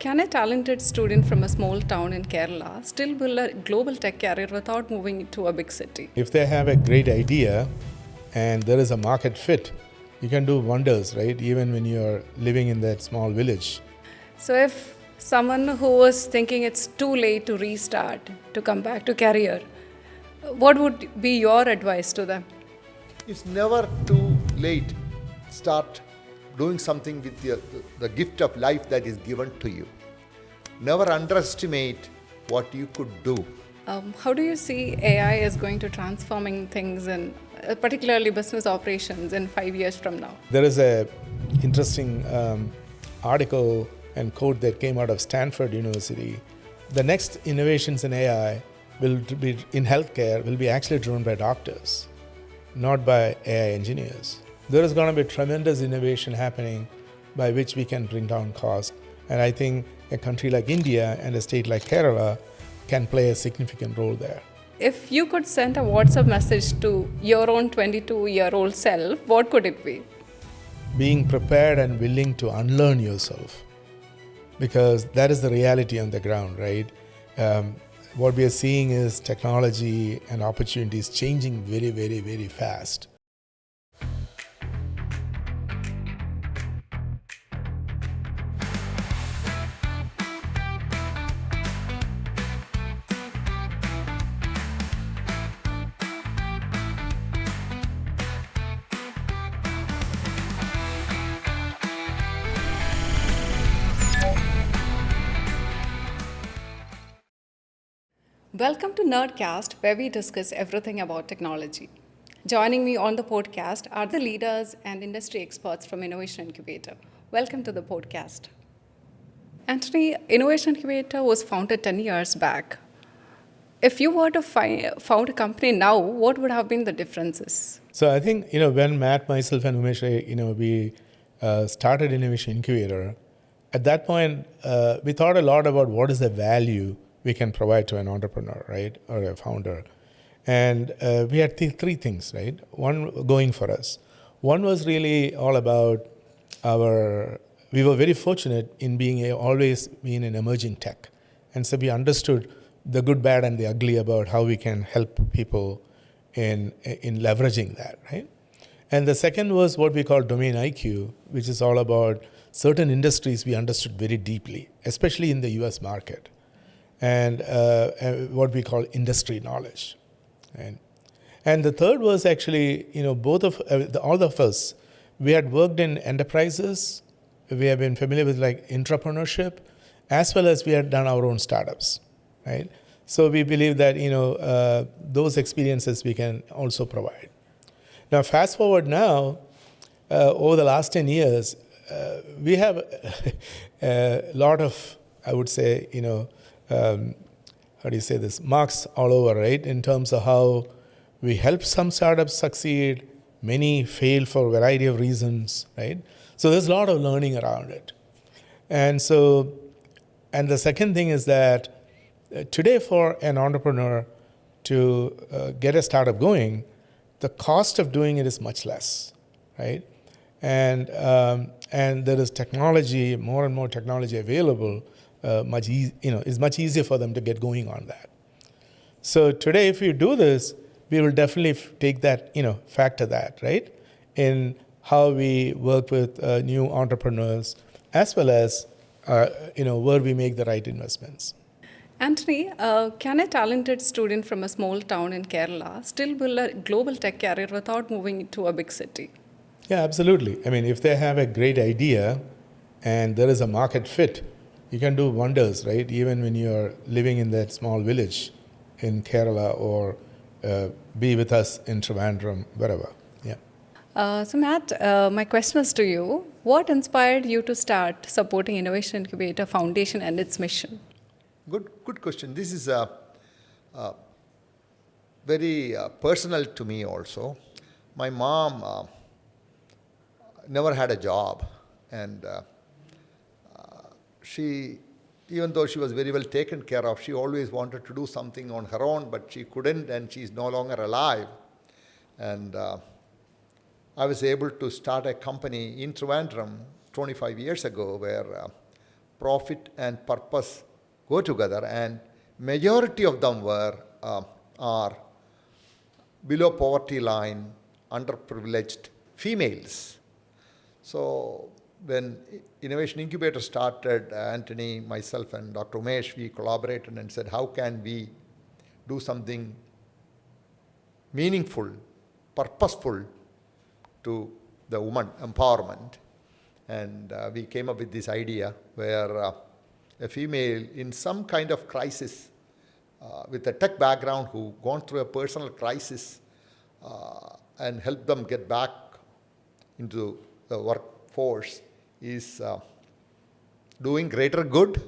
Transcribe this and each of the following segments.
Can a talented student from a small town in Kerala still build a global tech career without moving to a big city? If they have a great idea and there is a market fit, you can do wonders, right? Even when you're living in that small village. So, if someone who was thinking it's too late to restart, to come back to career, what would be your advice to them? It's never too late. Start doing something with the gift of life that is given to you. Never underestimate what you could do. How do you see AI is going to transforming things in particularly business operations in 5 years from now? There is a interesting article and quote that came out of Stanford University. The next innovations in AI will be in healthcare will be actually driven by doctors, not by AI engineers. There is going to be tremendous innovation happening by which we can bring down costs. And I think a country like India and a state like Kerala can play a significant role there. If you could send a WhatsApp message to your own 22-year-old self, what could it be? Being prepared and willing to unlearn yourself, because that is the reality on the ground, right? What we are seeing is technology and opportunities changing very, very, very fast. Welcome to NerdCast, where we discuss everything about technology. Joining me on the podcast are the leaders and industry experts from Innovation Incubator. Welcome to the podcast. Antony, Innovation Incubator was founded 10 years back. If you were to found a company now, what would have been the differences? So I think, when Matt, myself, and Umesh, we started Innovation Incubator, at that point, we thought a lot about what is the value we can provide to an entrepreneur, right, or a founder. And we had three things, right? One going for us. One was really all about we were very fortunate in always being in emerging tech. And so we understood the good, bad, and the ugly about how we can help people in leveraging that, right? And the second was what we call domain IQ, which is all about certain industries we understood very deeply, especially in the US market. And what we call industry knowledge. And the third was actually, all of us, we had worked in enterprises, we have been familiar with like entrepreneurship, as well as we had done our own startups, right? So we believe that, those experiences we can also provide. Now, fast forward now, over the last 10 years, we have a lot of, I would say, marks all over, right? In terms of how we help some startups succeed, many fail for a variety of reasons, right? So there's a lot of learning around it. And the second thing is that today for an entrepreneur to get a startup going, the cost of doing it is much less, right? And there is technology, more and more technology available. It's much easier for them to get going on that. So today, if you do this, we will definitely take that, factor that, right, in how we work with new entrepreneurs, as well as, where we make the right investments. Antony, can a talented student from a small town in Kerala still build a global tech career without moving to a big city? Yeah, absolutely. I mean, if they have a great idea and there is a market fit, you can do wonders, right? Even when you're living in that small village in Kerala or be with us in Trivandrum, wherever. Yeah. So Matt, my question is to you. What inspired you to start supporting Innovation Incubator Foundation and its mission? Good question. This is very personal to me also. My mom never had a job, and she, even though she was very well taken care of, she always wanted to do something on her own, but she couldn't, and she's no longer alive. And I was able to start a company in Trivandrum 25 years ago where profit and purpose go together, and majority of them are below poverty line, underprivileged females. So when Innovation Incubator started, Antony, myself, and Dr. Umesh, we collaborated and said, how can we do something meaningful, purposeful to the woman empowerment? And we came up with this idea where a female in some kind of crisis with a tech background who gone through a personal crisis and help them get back into the workforce is doing greater good.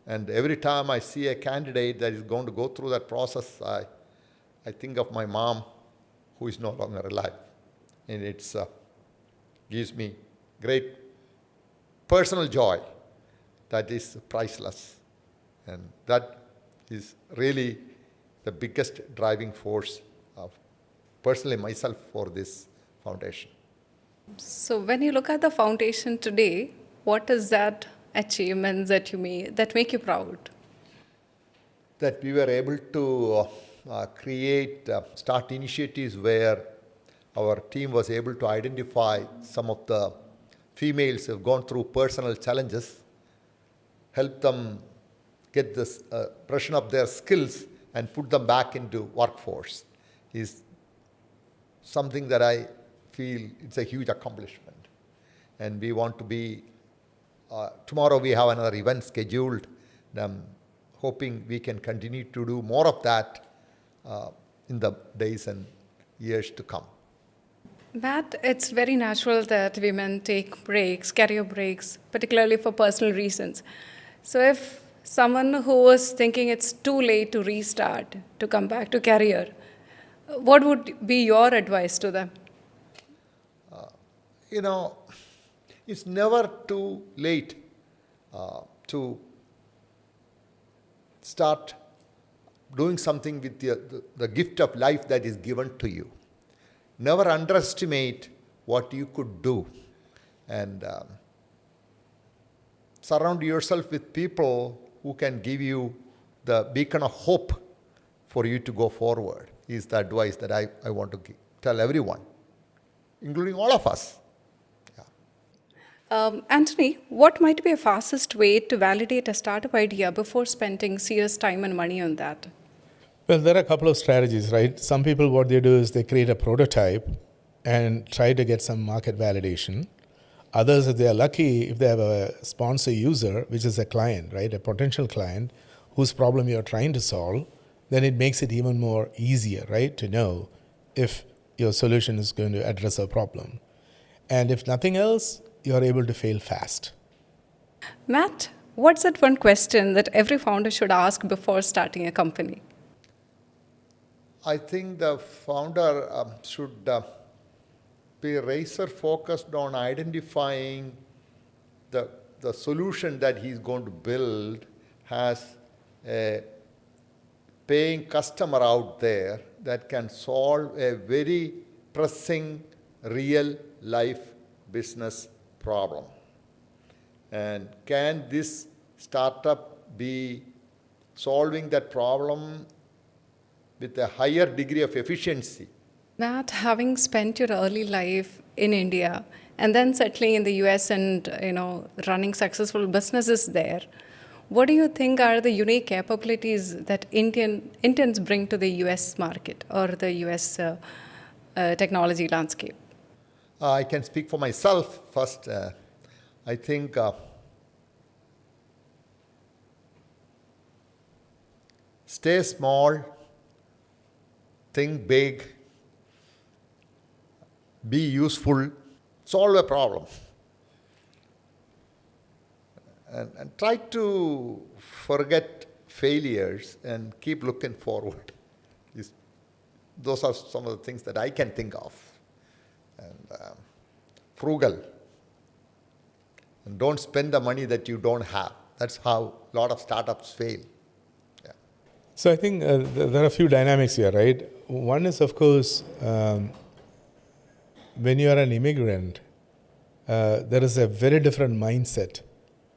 And every time I see a candidate that is going to go through that process, I think of my mom, who is no longer alive. And it gives me great personal joy that is priceless. And that is really the biggest driving force of personally myself for this foundation. So when you look at the foundation today, what is that achievements that you made that make you proud? That we were able to start initiatives where our team was able to identify some of the females who have gone through personal challenges, help them get this brushing up their skills and put them back into workforce is something that I feel it's a huge accomplishment. And we want to be, tomorrow we have another event scheduled. I'm hoping we can continue to do more of that in the days and years to come. Matt, it's very natural that women take breaks, career breaks, particularly for personal reasons. So if someone who was thinking it's too late to restart, to come back to career, what would be your advice to them? It's never too late to start doing something with the gift of life that is given to you. Never underestimate what you could do. And surround yourself with people who can give you the beacon of hope for you to go forward, is the advice that I want to tell everyone, including all of us. Antony, what might be a fastest way to validate a startup idea before spending serious time and money on that? Well, there are a couple of strategies, right? Some people, what they do is they create a prototype and try to get some market validation. Others, if they are lucky, if they have a sponsor user, which is a client, right, a potential client whose problem you're trying to solve, then it makes it even more easier, right, to know if your solution is going to address a problem. And if nothing else, you're able to fail fast. Matt, what's that one question that every founder should ask before starting a company? I think the founder should be razor focused on identifying the solution that he's going to build has a paying customer out there that can solve a very pressing real life business problem. And can this startup be solving that problem with a higher degree of efficiency? Matt, having spent your early life in India and then settling in the US and running successful businesses there, what do you think are the unique capabilities that Indians bring to the US market or the US technology landscape? I can speak for myself first. I think stay small, think big, be useful, solve a problem. And try to forget failures and keep looking forward. Those are some of the things that I can think of. And frugal. And don't spend the money that you don't have. That's how a lot of startups fail. Yeah. So I think there are a few dynamics here, right? One is, of course, when you are an immigrant, there is a very different mindset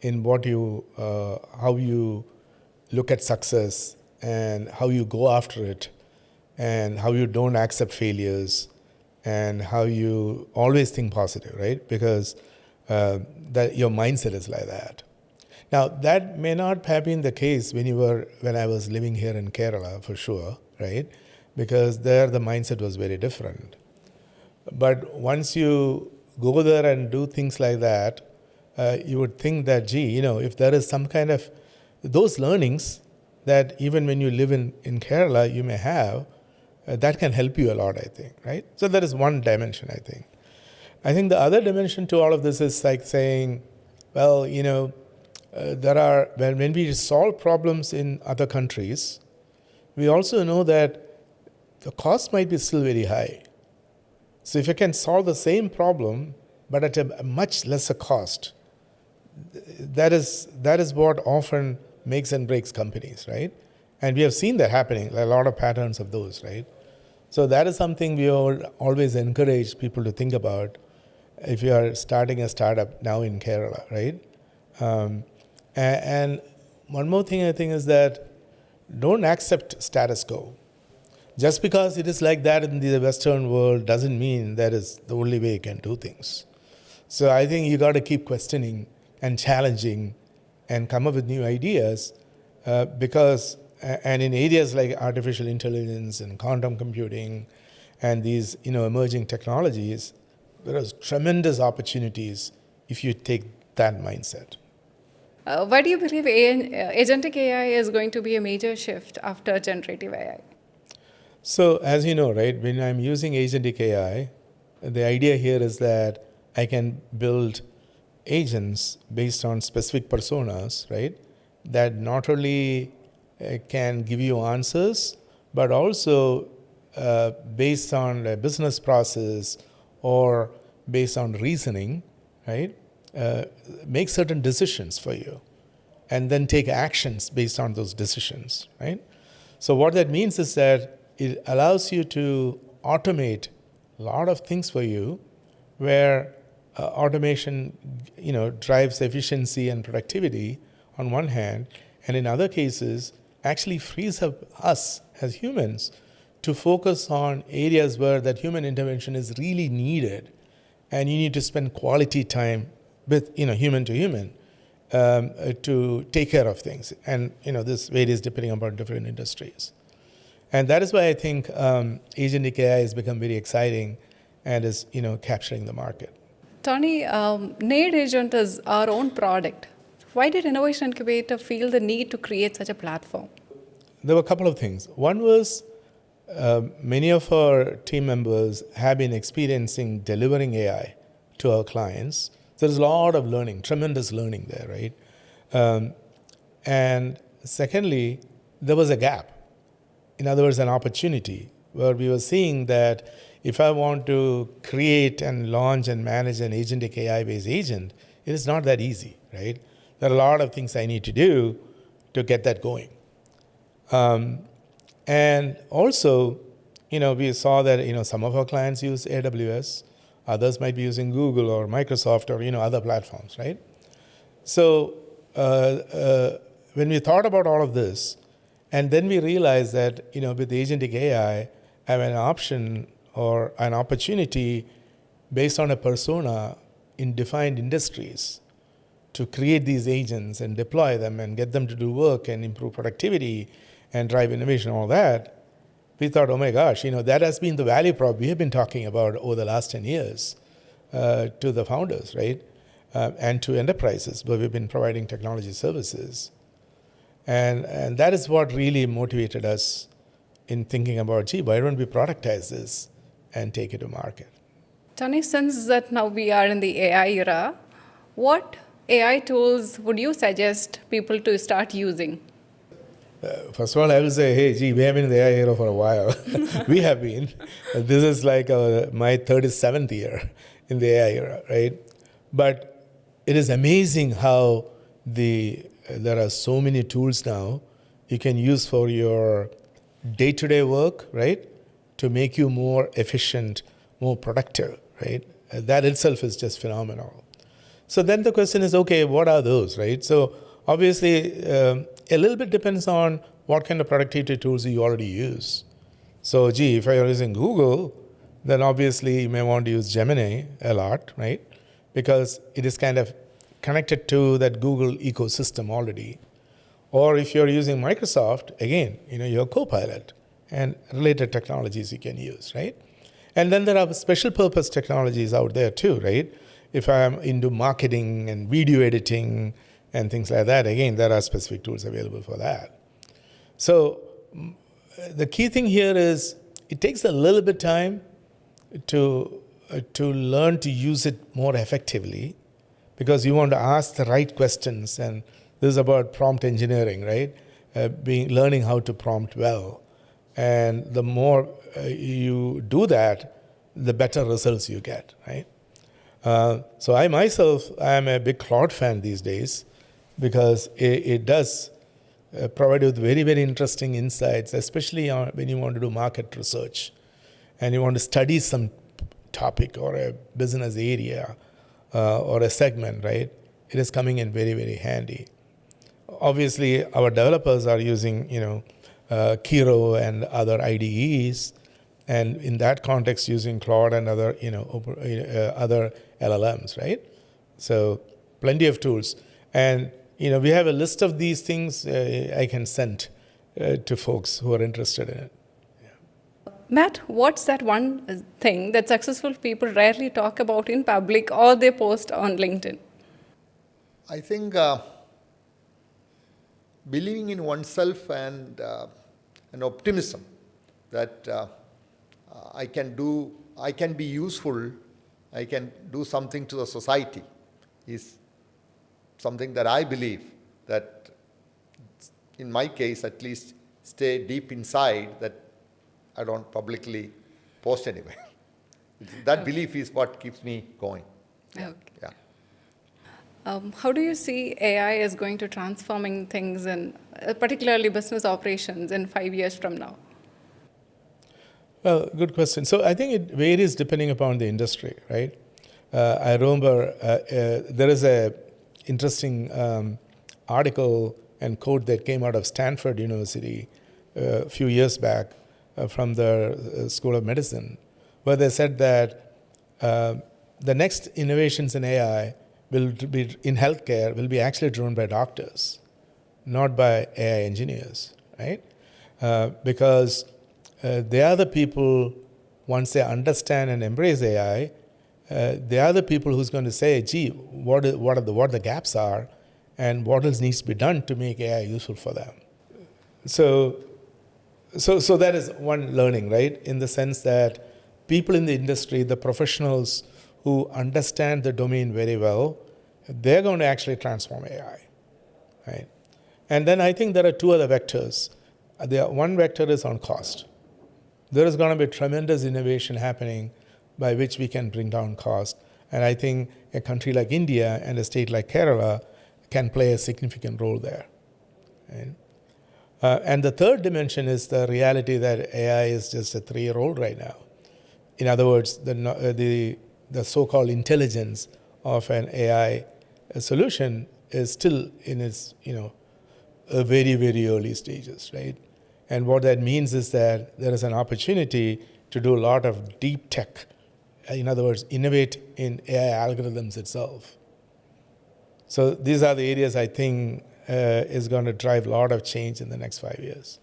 in how you look at success and how you go after it and how you don't accept failures and how you always think positive, right? Because that your mindset is like that. Now, that may not have been the case when I was living here in Kerala, for sure, right? Because there the mindset was very different. But once you go there and do things like that, you would think that, if there is some kind of those learnings that even when you live in Kerala, you may have, that can help you a lot, I think, right? So that is one dimension, I think. I think the other dimension to all of this is like saying, well, when we solve problems in other countries, we also know that the cost might be still very high. So if you can solve the same problem, but at a much lesser cost, that is what often makes and breaks companies, right? And we have seen that happening, a lot of patterns of those, right? So that is something we always encourage people to think about if you are starting a startup now in Kerala, right? And one more thing I think is that don't accept status quo. Just because it is like that in the Western world doesn't mean that is the only way you can do things. So I think you got to keep questioning and challenging and come up with new ideas and in areas like artificial intelligence and quantum computing and these emerging technologies, there are tremendous opportunities if you take that mindset. Why do you believe agentic AI is going to be a major shift after generative AI? So as you know, right, when I'm using agentic AI, the idea here is that I can build agents based on specific personas, right, that not only can give you answers, but also based on a business process or based on reasoning, right, make certain decisions for you and then take actions based on those decisions, right? So what that means is that it allows you to automate a lot of things for you where automation drives efficiency and productivity on one hand, and in other cases actually frees up us as humans to focus on areas where that human intervention is really needed, and you need to spend quality time with human to human to take care of things. And this varies depending upon different industries. And that is why I think agentic AI has become very exciting and is capturing the market. Tony, NerdAgent is our own product. Why did Innovation Incubator feel the need to create such a platform? There were a couple of things. One was many of our team members have been experiencing delivering AI to our clients. There's a lot of learning, tremendous learning there, right? And secondly, there was a gap. In other words, an opportunity where we were seeing that if I want to create and launch and manage an agentic AI-based agent, it is not that easy, right? There are a lot of things I need to do to get that going. And also, we saw that, some of our clients use AWS, others might be using Google or Microsoft or, other platforms, right? So when we thought about all of this, and then we realized that, with agentic AI, I have an option or an opportunity based on a persona in defined industries to create these agents and deploy them and get them to do work and improve productivity and drive innovation, all that. We thought, oh my gosh, that has been the value prop we have been talking about over the last 10 years to the founders, right? And to enterprises where we've been providing technology services. And that is what really motivated us in thinking about, why don't we productize this and take it to market? Tony, since that now we are in the AI era, what AI tools would you suggest people to start using? First of all, I will say, hey, we have been in the AI era for a while. We have been. This is like my 37th year in the AI era, right? But it is amazing how there are so many tools now you can use for your day-to-day work, right? To make you more efficient, more productive, right? That itself is just phenomenal. So then the question is, okay, what are those, right? So obviously, a little bit depends on what kind of productivity tools you already use. So, gee, if you're using Google, then obviously you may want to use Gemini a lot, right? Because it is kind of connected to that Google ecosystem already. Or if you're using Microsoft, again, your Copilot and related technologies you can use, right? And then there are special purpose technologies out there too, right? If I'm into marketing and video editing and things like that, again, there are specific tools available for that. So the key thing here is it takes a little bit time to learn to use it more effectively, because you want to ask the right questions, and this is about prompt engineering, right? Learning how to prompt well, and the more you do that, the better results you get, right? So I myself, I am a big Claude fan these days, because it does provide you with very, very interesting insights, especially when you want to do market research and you want to study some topic or a business area or a segment, right? It is coming in very, very handy. Obviously, our developers are using, Kiro and other IDEs, and in that context, using Claude and other, other LLMs, right? So, plenty of tools, and we have a list of these things I can send to folks who are interested in it. Matt, what's that one thing that successful people rarely talk about in public or they post on LinkedIn? I think believing in oneself and an optimism that I can be useful, I can do something to the society is something that I believe that, in my case at least, stay deep inside, that I don't publicly post anywhere. That belief is what keeps me going. Okay. Yeah. How do you see AI is going to transforming things in particularly business operations in 5 years from now? Well, good question. So I think it varies depending upon the industry, right? I remember there is a interesting article and quote that came out of Stanford University a few years back from the School of Medicine, where they said that the next innovations in AI will be in healthcare will be actually driven by doctors, not by AI engineers, right? Because they are the people, once they understand and embrace AI, they are the people who's going to say, gee, what the gaps are, and what else needs to be done to make AI useful for them. So that is one learning, right? In the sense that people in the industry, the professionals who understand the domain very well, they're going to actually transform AI, right? And then I think there are two other vectors. One vector is on cost. There is going to be tremendous innovation happening by which we can bring down cost. And I think a country like India and a state like Kerala can play a significant role there. Right? And the third dimension is the reality that AI is just a 3-year-old right now. In other words, the so-called intelligence of an AI solution is still in its very, very early stages, right? And what that means is that there is an opportunity to do a lot of deep tech. In other words, innovate in AI algorithms itself. So these are the areas I think is going to drive a lot of change in the next 5 years.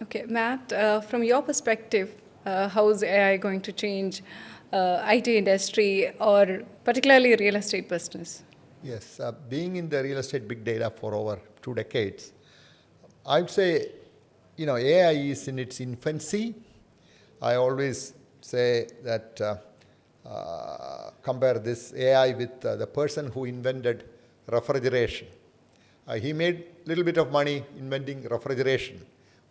Okay, Matt, from your perspective, how is AI going to change IT industry or particularly real estate business? Yes, being in the real estate big data for over 2 decades, I would say, AI is in its infancy. I always say that compare this AI with the person who invented refrigeration. He made a little bit of money inventing refrigeration,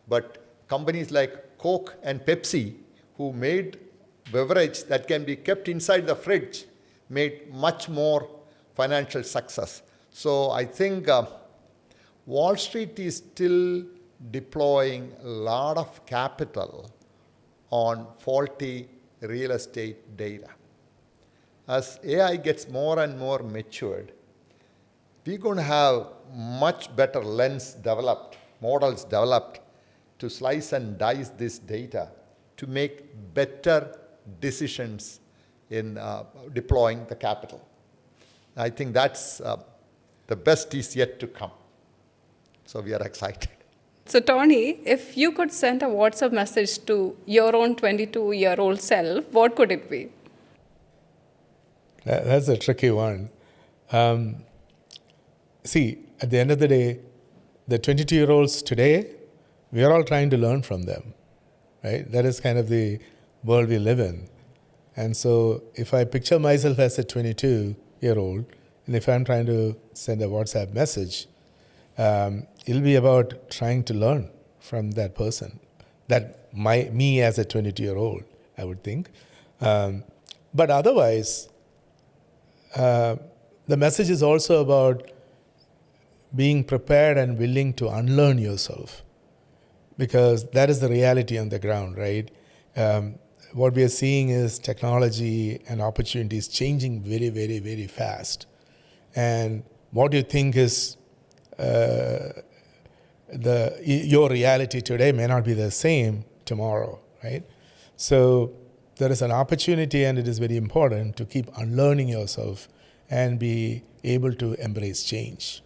but companies like Coke and Pepsi, who made beverage that can be kept inside the fridge, made much more financial success. So I think Wall Street is still deploying a lot of capital on faulty real estate data. as AI gets more and more matured, we're going to have much better lens developed, models developed to slice and dice this data to make better decisions in deploying the capital. I think that's the best is yet to come. So we are excited. So, Tony, if you could send a WhatsApp message to your own 22-year-old self, what could it be? That's a tricky one. See, at the end of the day, the 22-year-olds today, we are all trying to learn from them, right? That is kind of the world we live in. And so if I picture myself as a 22-year-old, and if I'm trying to send a WhatsApp message, it'll be about trying to learn from that person, me as a 22-year-old, I would think. But otherwise, the message is also about being prepared and willing to unlearn yourself, because that is the reality on the ground, right? What we are seeing is technology and opportunities changing very, very, very fast. And what you think is your reality today may not be the same tomorrow, right? So there is an opportunity, and it is very important to keep unlearning yourself and be able to embrace change.